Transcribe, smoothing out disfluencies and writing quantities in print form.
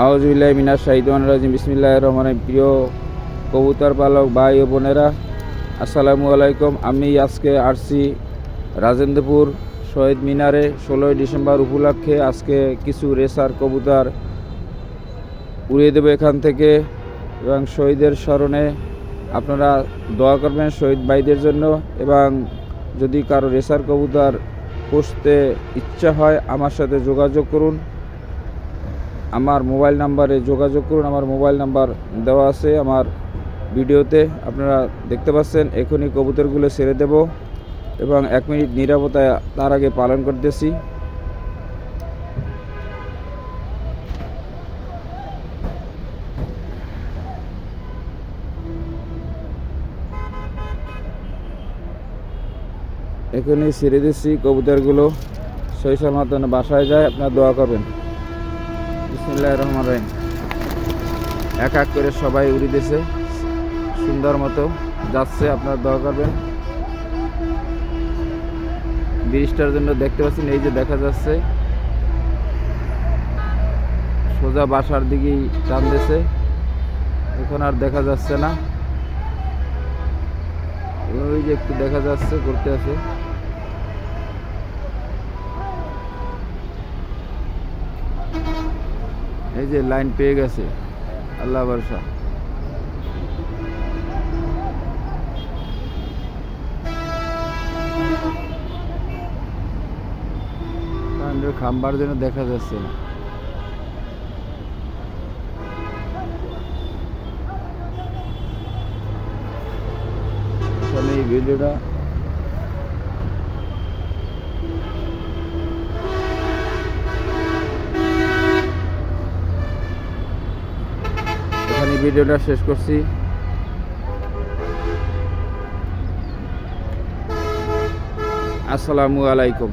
আউযুবিল্লাহি মিনাশ শাইতানির রাজিম। বিসমিল্লাহির রহমানির রহিম। প্রিয় কবুতর পালক ভাই ও বোনেরা, আসসালামু আলাইকুম। আমি আজকে আসছি রাজেন্দ্রপুর শহীদ মিনারে 16ই ডিসেম্বর উপলক্ষে। আজকে কিছু রেসার কবুতর উড়িয়ে দেবো এখান থেকে, এবং শহীদের স্মরণে আপনারা দোয়া করবেন শহীদ ভাইদের জন্য। এবং যদি কারো রেসার কবুতর পুষতে ইচ্ছা হয় আমার সাথে যোগাযোগ করুন, আমার মোবাইল নাম্বারে যোগাযোগ করুন। আমার মোবাইল নাম্বার দেওয়া আছে আমার ভিডিওতে, আপনারা দেখতে পাচ্ছেন। এখনই কবুতরগুলো ছেড়ে দেব এবং 1 মিনিট নীরবতা তার আগে পালন করতেছি। এখনই ছেড়ে দিচ্ছি কবুতরগুলো, সহি সালামত বাসায় যায়। আপনারা দোয়া করবেন। বিসমিল্লাহির রহমানির রহিম। এক এক করে সবাই উড়ি দিয়েছে, সুন্দর মতো যাচ্ছে। আপনারা দোয়া করবেন। ব্রিজটার জন্য দেখতে পাচ্ছেন, এই যে দেখা যাচ্ছে সোজা বাসার দিকেই টান দিয়েছে, এখন আর দেখা যাচ্ছে না। ওই যে একটু দেখা যাচ্ছে করতে আছে। এই যে লাইন পেয়ে গেছে, আল্লাহ ভরসা। খাম্বার জন্য দেখা যাচ্ছে না। এই ভিডিওটা এখানে ভিডিওটা শেষ করছি। আসসালামু আলাইকুম।